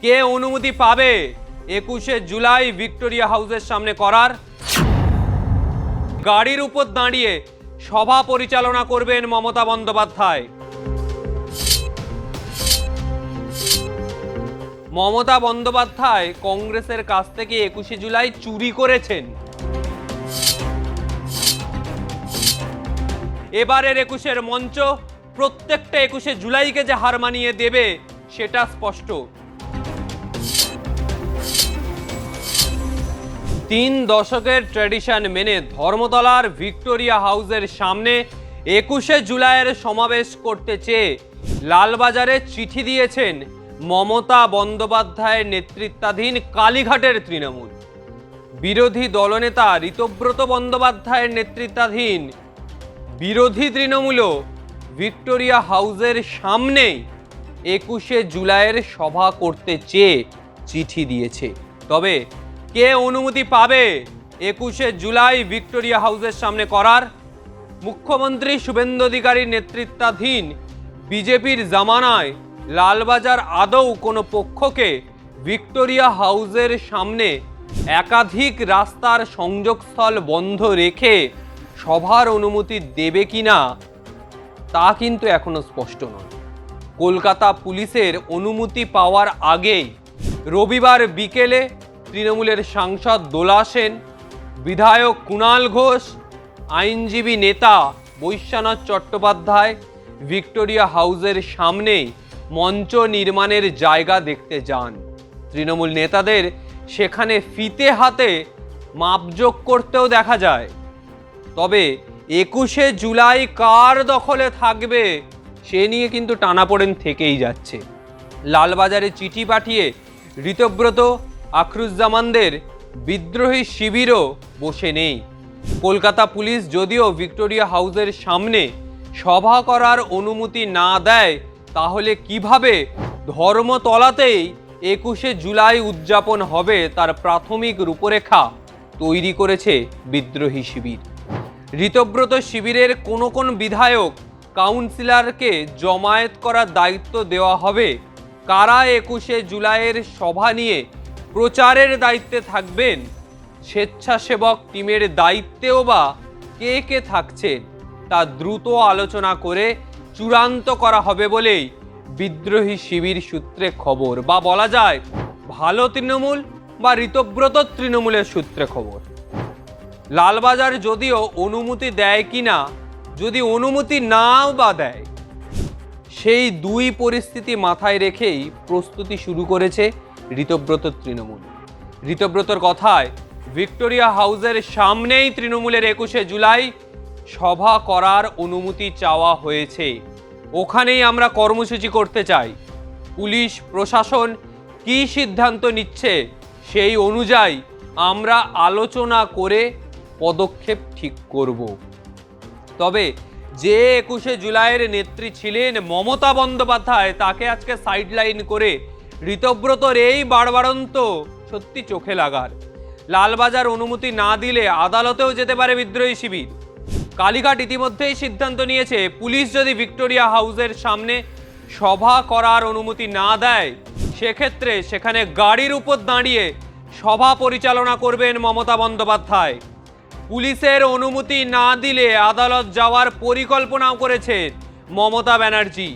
কে অনুমতি পাবে 21শে জুলাই ভিক্টোরিয়া হাউসের সামনে করার? গাড়ির উপর দাঁড়িয়ে সভা পরিচালনা করবেন মমতা বন্দ্যোপাধ্যায়। মমতা বন্দ্যোপাধ্যায় কংগ্রেসের কাছ থেকে 21শে জুলাই চুরি করেছেন। এবারের 21শের মঞ্চ প্রত্যেকটা 21শে জুলাইকে যে হার মানিয়ে দেবে সেটা স্পষ্ট। 3 দশকের ট্র্যাডিশন মেনে ধর্মতলার ভিক্টোরিয়া হাউসের সামনে 21শে জুলাইয়ের সমাবেশ করতে চেয়ে লালবাজারে চিঠি দিয়েছেন মমতা বন্দ্যোপাধ্যায়ের নেতৃত্বাধীন কালীঘাটের তৃণমূল। বিরোধী দলনেতা ঋতব্রত বন্দ্যোপাধ্যায়ের নেতৃত্বাধীন বিরোধী তৃণমূলও ভিক্টোরিয়া হাউসের সামনেই 21শে জুলাইয়ের সভা করতে চেয়ে চিঠি দিয়েছে। তবে কে অনুমতি পাবে 21শে জুলাই ভিক্টোরিয়া হাউসের সামনে করার? মুখ্যমন্ত্রী শুভেন্দু অধিকারীর নেতৃত্বাধীন বিজেপির জামানায় লালবাজার আদৌ কোনো পক্ষকে ভিক্টোরিয়া হাউসের সামনে একাধিক রাস্তার সংযোগস্থল বন্ধ রেখে সভার অনুমতি দেবে কিনা তা কিন্তু এখনো স্পষ্ট নয়। কলকাতা পুলিশের অনুমতি পাওয়ার আগেই রবিবার বিকেলে তৃণমূলের সাংসদ দোলা সেন, বিধায়ক কুণাল ঘোষ, আইনজীবী নেতা বৈশ্বনাথ চট্টোপাধ্যায় ভিক্টোরিয়া হাউসের সামনেই মঞ্চ নির্মাণের জায়গা দেখতে যান। তৃণমূল নেতাদের সেখানে ফিতে হাতে মাপজোক করতেও দেখা যায়। তবে 21শে জুলাই কার দখলে থাকবে সে নিয়ে কিন্তু টানাপোড়েন থেকেই যাচ্ছে। লালবাজারে চিঠি পাঠিয়ে ঋতব্রত আখরুজ্জামানদের বিদ্রোহী শিবিরও বসে নেই। কলকাতা পুলিশ যদিও ভিক্টোরিয়া হাউসের সামনে সভা করার অনুমতি না দেয়, তাহলে কিভাবে ধর্মতলাতেই 21শে জুলাই উদযাপন হবে তার প্রাথমিক রূপরেখা তৈরি করেছে বিদ্রোহী শিবির। ঋতব্রত শিবিরের কোন বিধায়ক কাউন্সিলরকে জমায়েত করার দায়িত্ব দেওয়া হবে, কারা 21শে জুলাইয়ের সভা নিয়ে প্রচারের দায়িত্বে থাকবেন, স্বেচ্ছাসেবক টিমের দায়িত্বেও বা কে কে থাকছেন তা দ্রুত আলোচনা করে চূড়ান্ত করা হবে বলেই বিদ্রোহী শিবির সূত্রে খবর, বা বলা যায় ভালো তৃণমূল বা ঋতব্রত তৃণমূলের সূত্রে খবর। লালবাজার যদিও অনুমতি দেয় কিনা, যদি অনুমতি নাও বা দেয়, সেই দুই পরিস্থিতি মাথায় রেখেই প্রস্তুতি শুরু করেছে ঋতব্রত তৃণমূল। ঋতব্রতর কথায় ভিক্টোরিয়া হাউসের সামনেই তৃণমূলের 21শে জুলাই সভা করার অনুমতি চাওয়া হয়েছে। ওখানেই আমরা কর্মসূচি করতে চাই। পুলিশ প্রশাসন কি সিদ্ধান্ত নিচ্ছে সেই অনুযায়ী আমরা আলোচনা করে পদক্ষেপ ঠিক করব। তবে যে 21শে জুলাইয়ের নেত্রী ছিলেন মমতা বন্দ্যোপাধ্যায়, তাকে আজকে সাইডলাইন করে ঋতব্রতর এই বাড়বাড়ন্ত সত্যি চোখে লাগার। লালবাজার অনুমতি না দিলে আদালতেও যেতে পারে বিদ্রোহী শিবির। কালীঘাট ইতিমধ্যেই সিদ্ধান্ত নিয়েছে, পুলিশ যদি ভিক্টোরিয়া হাউসের সামনে সভা করার অনুমতি না দেয়, সেক্ষেত্রে সেখানে গাড়ির উপর দাঁড়িয়ে সভা পরিচালনা করবেন মমতা বন্দ্যোপাধ্যায়। পুলিশের অনুমতি না দিলে আদালত যাওয়ার পরিকল্পনাও করেছে মমতা ব্যানার্জি।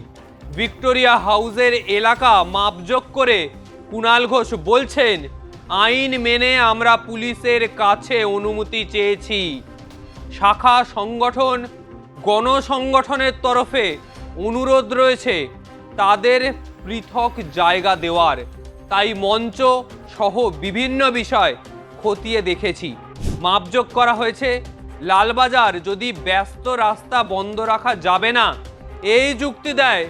ভিক্টোরিয়া হাউসের এলাকা মাপজোক করে কুণাল ঘোষ বলছেন, আইন মেনে আমরা পুলিশের কাছে অনুমতি চেয়েছি। শাখা সংগঠন গণসংগঠনের তরফে অনুরোধ রয়েছে তাদের পৃথক জায়গা দেওয়ার। তাই মঞ্চ সহ বিভিন্ন বিষয় খতিয়ে দেখেছি। মাপজোক করা হয়েছে, লালবাজার যদি ব্যস্ত রাস্তা বন্ধ রাখা যাবে না এই যুক্তি দেয়,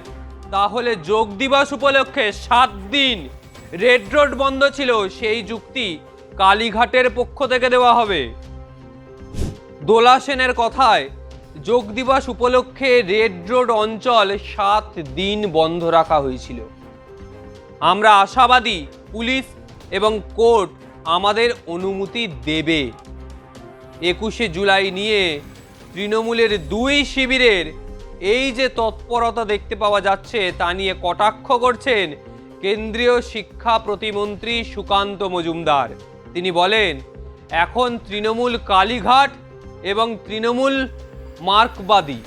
তাহলে যোগ দিবস উপলক্ষে 7 দিন রেড রোড বন্ধ ছিল, সেই যুক্তি কালীঘাটের পক্ষ থেকে দেওয়া হবে। দোলা সেনের কথায় যোগ দিবস উপলক্ষে রেড রোড অঞ্চল 7 দিন বন্ধ রাখা হয়েছিল। আমরা আশাবাদী পুলিশ এবং কোর্ট আমাদের অনুমতি দেবে। 21শে জুলাই নিয়ে তৃণমূলের দুই শিবিরের এই যে তৎপরতা দেখতে পাওয়া যাচ্ছে তা নিয়ে কটাক্ষ করছেন কেন্দ্রীয় শিক্ষা প্রতিমন্ত্রী সুকান্ত মজুমদার। তিনি বলেন, এখন তৃণমূল কালীঘাট এবং তৃণমূল মার্কবাদী,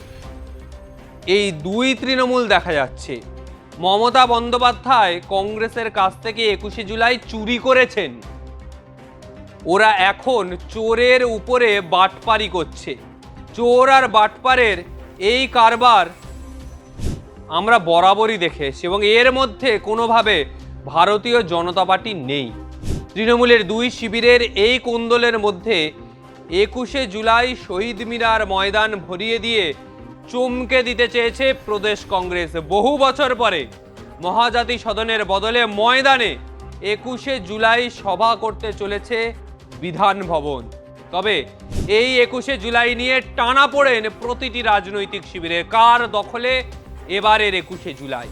এই দুই তৃণমূল দেখা যাচ্ছে। মমতা বন্দ্যোপাধ্যায় কংগ্রেসের কাছ থেকে 21শে জুলাই চুরি করেছেন, ওরা এখন চোরের উপরে বাটপারি করছে। চোর আর বাটপারের এই কারবার আমরা বরাবরই দেখে এসেছি এবং এর মধ্যে কোনোভাবে ভারতীয় জনতা পার্টি নেই। তৃণমূলের দুই শিবিরের এই কোন্দলের মধ্যে 21শে জুলাই শহীদ মিনার ময়দান ভরিয়ে দিয়ে চমকে দিতে চেয়েছে প্রদেশ কংগ্রেস। বহু বছর পরে মহাজাতি সদনের বদলে ময়দানে 21শে জুলাই সভা করতে চলেছে বিধান ভবন। তবে এই 21শে জুলাই নিয়ে টানাপোড়েন প্রতিটি রাজনৈতিক শিবিরে। কার দখলে এবারের 21শে জুলাই?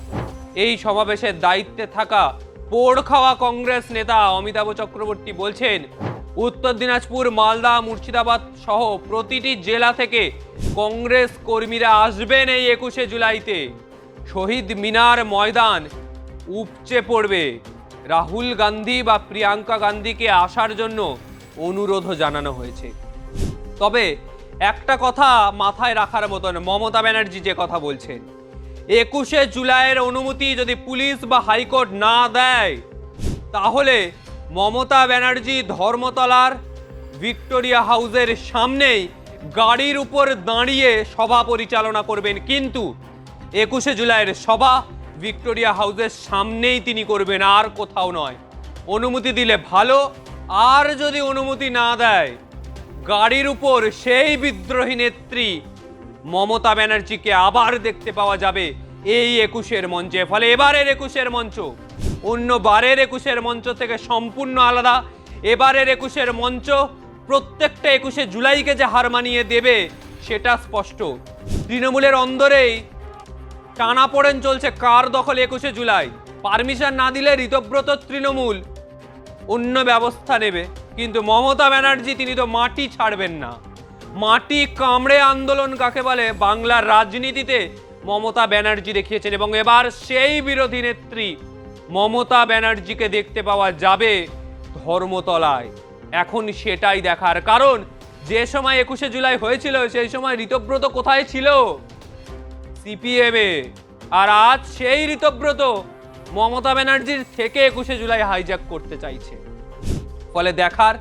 এই সমাবেশের দায়িত্বে থাকা পোড় খাওয়া কংগ্রেস নেতা অমিতাভ চক্রবর্তী বলছেন, উত্তর দিনাজপুর, মালদা, মুর্শিদাবাদ সহ প্রতিটি জেলা থেকে কংগ্রেস কর্মীরা আসবেন এই 21শে জুলাইতে। শহীদ মিনার ময়দান উপচে পড়বে। রাহুল গান্ধী বা প্রিয়াঙ্কা গান্ধীকে আসার জন্য অনুরোধও জানানো হয়েছে। তবে একটা কথা মাথায় রাখার মতন, মমতা ব্যানার্জি যে কথা বলছেন, 21শে জুলাইয়ের অনুমতি যদি পুলিশ বা হাইকোর্ট না দেয়, তাহলে মমতা ব্যানার্জি ধর্মতলার ভিক্টোরিয়া হাউসের সামনেই গাড়ির উপর দাঁড়িয়ে সভা পরিচালনা করবেন। কিন্তু 21শে জুলাইয়ের সভা ভিক্টোরিয়া হাউসের সামনেই তিনি করবেন, আর কোথাও নয়। অনুমতি দিলে ভালো, আর যদি অনুমতি না দেয়, গাড়ির উপর সেই বিদ্রোহী নেত্রী মমতা ব্যানার্জিকে আবার দেখতে পাওয়া যাবে এই 21শের মঞ্চে। ফলে এবারের 21শের মঞ্চ অন্য বারের 21শের মঞ্চ থেকে সম্পূর্ণ আলাদা। এবারের 21শের মঞ্চ প্রত্যেকটা 21শে জুলাইকে যে হার মানিয়ে দেবে সেটা স্পষ্ট। তৃণমূলের অন্দরেই টানাপোড়েন চলছে কার দখলে 21শে জুলাই। পারমিশন না দিলে ঋতব্রত তৃণমূল অন্য ব্যবস্থা নেবে, কিন্তু মমতা ব্যানার্জি তিনি তো মাটি ছাড়বেন না। মাটি কামড়ে আন্দোলন কাকে বলে বাংলার রাজনীতিতে মমতা ব্যানার্জি দেখিয়েছেন, এবং এবার সেই বিরোধী নেত্রী মমতা ব্যানার্জিকে দেখতে পাওয়া যাবে ধর্মতলায়। এখন সেটাই দেখার, কারণ যে সময় 21শে জুলাই হয়েছিল সেই সময় ঋতব্রত কোথায় ছিল? সিপিএমে। আর আজ সেই ঋতব্রত মমতা ব্যানার্জির থেকে 21শে জুলাই হাইজ্যাক করতে চাইছে। ফলে দেখার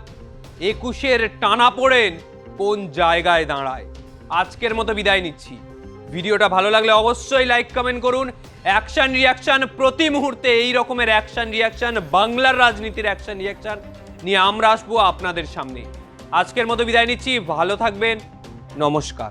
21শের টানাপোড়েন কোন জায়গায় দাঁড়ায়। আজকের মতো বিদায় নিচ্ছি। ভিডিওটা ভালো লাগলে অবশ্যই লাইক কমেন্ট করুন। অ্যাকশন রিয়াকশন প্রতি মুহূর্তে এই রকমের অ্যাকশন রিয়াকশন, বাংলার রাজনীতির অ্যাকশন রিয়াকশন নিয়ে আমরা আসবো আপনাদের সামনে। আজকের মতো বিদায় নিচ্ছি, ভালো থাকবেন, নমস্কার।